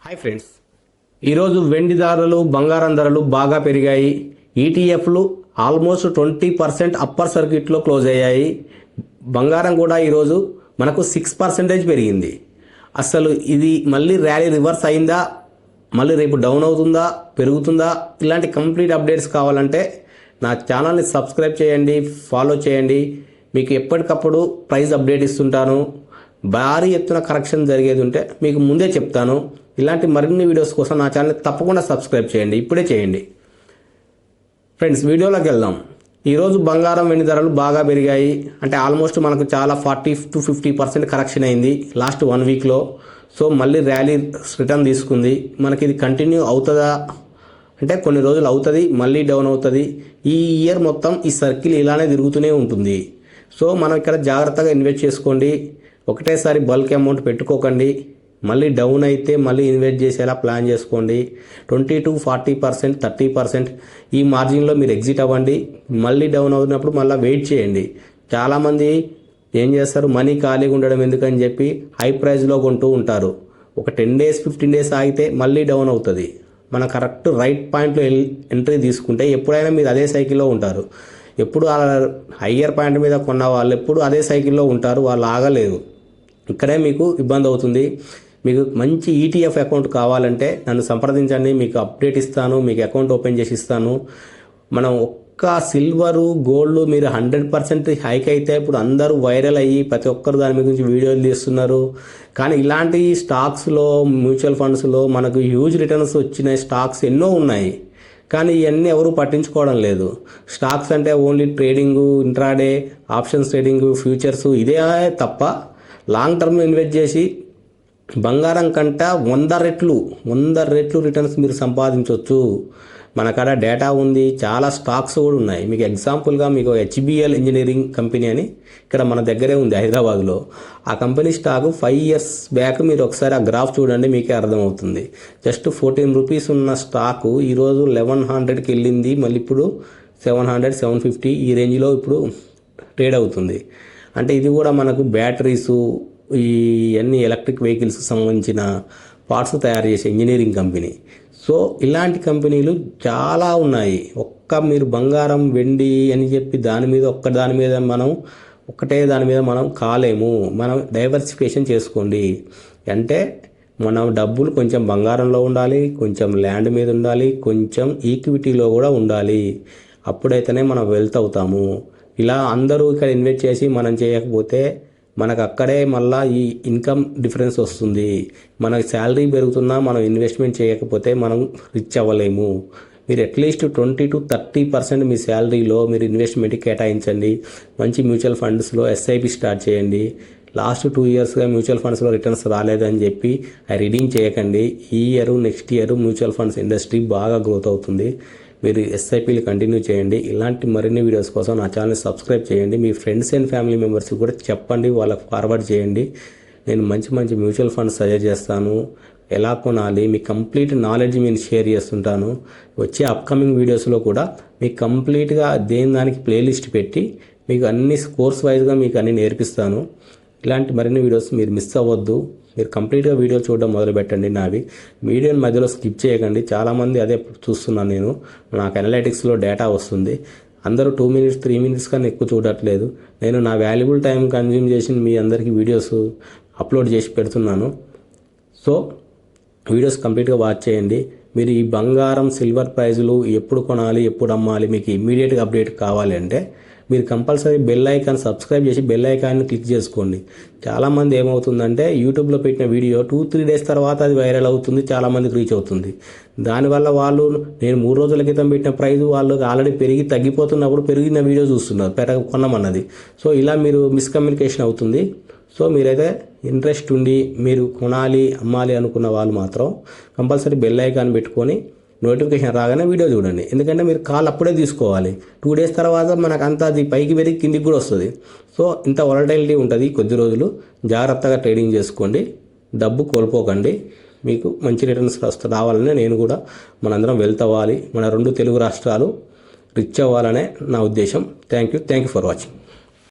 Hi friends, ఈరోజు వెండి ధరలు బంగారం ధరలు బాగా పెరిగాయి. ఈటీఎఫ్లు ఆల్మోస్ట్ 20% అప్పర్ సర్క్యూట్లో క్లోజ్ అయ్యాయి. బంగారం కూడా ఈరోజు మనకు 6% పెరిగింది. అసలు ఇది మళ్ళీ ర్యాలీ రివర్స్ అయిందా, మళ్ళీ రేపు డౌన్ అవుతుందా, పెరుగుతుందా? ఇలాంటి కంప్లీట్ అప్డేట్స్ కావాలంటే నా ఛానల్ని సబ్స్క్రైబ్ చేయండి, ఫాలో చేయండి. మీకు ఎప్పటికప్పుడు ప్రైస్ అప్డేట్ ఇస్తుంటాను. భారీ ఎత్తున కరెక్షన్ జరిగేది ఉంటే మీకు ముందే చెప్తాను. ఇలాంటి మరిన్ని వీడియోస్ కోసం నా ఛానల్ తప్పకుండా సబ్స్క్రైబ్ చేయండి, ఇప్పుడే చేయండి. ఫ్రెండ్స్, వీడియోలోకి వెళ్దాం. ఈరోజు బంగారం వెండి ధరలు బాగా పెరిగాయి. అంటే ఆల్మోస్ట్ మనకు చాలా 40 to 50% కరెక్షన్ అయింది లాస్ట్ 1 వీక్లో. సో మళ్ళీ ర్యాలీ రిటర్న్ తీసుకుంది. మనకి ఇది కంటిన్యూ అవుతుందా అంటే కొన్ని రోజులు అవుతుంది, మళ్ళీ డౌన్ అవుతుంది. ఈ ఇయర్ మొత్తం ఈ సర్కిల్ ఇలానే తిరుగుతూనే ఉంటుంది. సో మనం ఇక్కడ జాగ్రత్తగా ఇన్వెస్ట్ చేసుకోండి. ఒకటేసారి బల్క్ అమౌంట్ పెట్టుకోకండి. మళ్ళీ డౌన్ అయితే మళ్ళీ ఇన్వెస్ట్ చేసేలా ప్లాన్ చేసుకోండి. 20 to 40%, 30% ఈ మార్జిన్లో మీరు ఎగ్జిట్ అవ్వండి. మళ్ళీ డౌన్ అవుతున్నప్పుడు మళ్ళీ వెయిట్ చేయండి. చాలామంది ఏం చేస్తారు, మనీ ఖాళీగా ఉండడం ఎందుకని చెప్పి హై ప్రైస్లో కొంటూ ఉంటారు. ఒక 10 days 15 days ఆగితే మళ్ళీ డౌన్ అవుతుంది. మన కరెక్ట్ రైట్ పాయింట్లో ఎంట్రీ తీసుకుంటే ఎప్పుడైనా మీరు అదే సైకిల్లో ఉంటారు. ఎప్పుడు హయ్యర్ పాయింట్ మీద కొన్న వాళ్ళు ఎప్పుడు అదే సైకిల్లో ఉంటారు, వాళ్ళు ఆగలేదు. ఇక్కడే మీకు ఇబ్బంది అవుతుంది. మీకు మంచి ఈటీఎఫ్ అకౌంట్ కావాలంటే నన్ను సంప్రదించండి, మీకు అప్డేట్ ఇస్తాను, మీకు అకౌంట్ ఓపెన్ చేసి ఇస్తాను. మనం ఒక్క సిల్వరు గోల్డ్ మీరు 100% హైక్ అయితే ఇప్పుడు అందరూ వైరల్ అయ్యి ప్రతి ఒక్కరు దాని గురించి వీడియోలు తీస్తున్నారు. కానీ ఇలాంటి స్టాక్స్లో, మ్యూచువల్ ఫండ్స్లో మనకు హ్యూజ్ రిటర్న్స్ వచ్చిన స్టాక్స్ ఎన్నో ఉన్నాయి. కానీ ఇవన్నీ ఎవరు పట్టించుకోవడం లేదు. స్టాక్స్ అంటే only trading, intraday, options trading, futures ఇదే తప్ప లాంగ్ టర్మ్ ఇన్వెస్ట్ చేసి బంగారం కంట 100 రెట్లు రిటర్న్స్ మీరు సంపాదించవచ్చు. మన కాడ డేటా ఉంది, చాలా స్టాక్స్ కూడా ఉన్నాయి. మీకు ఎగ్జాంపుల్గా మీకు హెచ్బిఎల్ ఇంజనీరింగ్ కంపెనీ అని ఇక్కడ మన దగ్గరే ఉంది హైదరాబాద్లో. ఆ కంపెనీ స్టాక్ 5 years బ్యాక్ మీరు ఒకసారి ఆ గ్రాఫ్ చూడండి, మీకే అర్థమవుతుంది. జస్ట్ 14 రూపీస్ ఉన్న స్టాకు ఈరోజు 1100కి వెళ్ళింది. మళ్ళీ ఇప్పుడు 700, 750 ఈ రేంజ్లో ఇప్పుడు ట్రేడ్ అవుతుంది. అంటే ఇది కూడా మనకు బ్యాటరీసు, ఈ అన్ని ఎలక్ట్రిక్ వెహికల్స్కి సంబంధించిన పార్ట్స్ తయారు చేసే ఇంజనీరింగ్ కంపెనీ. సో ఇలాంటి కంపెనీలు చాలా ఉన్నాయి. మీరు బంగారం వెండి అని చెప్పి దాని మీద ఒకటే దాని మీద మనం కాలేము. మనం డైవర్సిఫికేషన్ చేసుకోండి. అంటే మన డబ్బులు కొంచెం బంగారంలో ఉండాలి, కొంచెం ల్యాండ్ మీద ఉండాలి, కొంచెం ఈక్విటీలో కూడా ఉండాలి. అప్పుడైతేనే మనం వెల్త్ అవుతాము. ఇలా అందరూ ఇక్కడ ఇన్వెస్ట్ చేసి మనం చేయకపోతే మనకు అక్కడే మళ్ళీ ఈ ఇన్కమ్ డిఫరెన్స్ వస్తుంది. మనకు శాలరీ పెరుగుతున్నా మనం ఇన్వెస్ట్మెంట్ చేయకపోతే మనం రిచ్ అవ్వలేము. మీరు అట్లీస్ట్ 20 to 30% మీ శాలరీలో మీరు ఇన్వెస్ట్మెంట్కి కేటాయించండి. మంచి మ్యూచువల్ ఫండ్స్లో ఎస్ఐపి స్టార్ట్ చేయండి. లాస్ట్ 2 yearsగా మ్యూచువల్ ఫండ్స్లో రిటర్న్స్ రాలేదని చెప్పి రీడింగ్ చేయకండి. ఈ year next year mutual funds industry బాగా గ్రోత్ అవుతుంది. మీరు ఎస్ఐపీలు కంటిన్యూ చేయండి. ఇలాంటి మరిన్ని వీడియోస్ కోసం నా ఛానల్ని సబ్స్క్రైబ్ చేయండి. మీ ఫ్రెండ్స్ అండ్ ఫ్యామిలీ మెంబర్స్కి కూడా చెప్పండి, వాళ్ళకి ఫార్వర్డ్ చేయండి. నేను మంచి మ్యూచువల్ ఫండ్స్ సజెస్ట్ చేస్తాను, ఎలా కొనాలి, మీ కంప్లీట్ నాలెడ్జ్ నేను షేర్ చేస్తుంటాను. వచ్చే అప్కమింగ్ వీడియోస్లో కూడా మీకు కంప్లీట్గా దానికి ప్లేలిస్ట్ పెట్టి మీకు అన్ని కోర్స్ వైజ్గా మీకు అన్ని నేర్పిస్తాను. ఇలాంటి మరిన్ని వీడియోస్ మీరు మిస్ అవ్వద్దు. మీరు కంప్లీట్గా వీడియో చూడడం మొదలు పెట్టండి. నావి వీడియోని మధ్యలో స్కిప్ చేయకండి. చాలామంది అదే చూస్తున్నాను నేను. నాకు అనలైటిక్స్లో డేటా వస్తుంది. అందరూ 2 minutes 3 minutes కన్నా ఎక్కువ చూడట్లేదు. నేను నా వాల్యుబుల్ టైం కన్జ్యూమ్ చేసి మీ అందరికీ వీడియోస్ అప్లోడ్ చేసి పెడుతున్నాను. సో వీడియోస్ కంప్లీట్గా వాచ్ చేయండి. మీరు ఈ బంగారం, సిల్వర్ ప్రైజులు ఎప్పుడు కొనాలి, ఎప్పుడు అమ్మాలి మీకు ఇమీడియట్గా అప్డేట్ కావాలి అంటే మీరు కంపల్సరీ బెల్ ఐకాన్ సబ్స్క్రైబ్ చేసి బెల్ ఐకాన్ని క్లిక్ చేసుకోండి. చాలామంది ఏమవుతుందంటే యూట్యూబ్లో పెట్టిన వీడియో 2-3 days తర్వాత అది వైరల్ అవుతుంది, చాలామందికి రీచ్ అవుతుంది. దానివల్ల వాళ్ళు నేను 3 రోజుల క్రితం పెట్టిన ప్రైజ్ వాళ్ళకి ఆల్రెడీ పెరిగి తగ్గిపోతున్నప్పుడు పెరిగిన వీడియో చూస్తున్నారు, కొన్నామన్నది. సో ఇలా మీరు మిస్కమ్యూనికేషన్ అవుతుంది. సో మీరైతే ఇంట్రెస్ట్ ఉండి మీరు కొనాలి, అమ్మాలి అనుకున్న వాళ్ళు మాత్రం కంపల్సరీ బెల్ ఐకాన్ పెట్టుకొని నోటిఫికేషన్ రాగానే వీడియో చూడండి. ఎందుకంటే మీరు కాల్ అప్పుడే తీసుకోవాలి. 2 days తర్వాత మనకు అంతా అది పైకి పెరిగి కిందికి కూడా వస్తుంది. సో ఇంత వాలటైలిటీ ఉంటుంది. కొద్ది రోజులు జాగ్రత్తగా ట్రేడింగ్ చేసుకోండి, డబ్బు కోల్పోకండి. మీకు మంచి రిటర్న్స్ రావాలనే నేను కూడా మనందరం వెల్త్ అవ్వాలి, మన 2 తెలుగు రాష్ట్రాలు రిచ్ అవ్వాలనే నా ఉద్దేశం. Thank you for watching.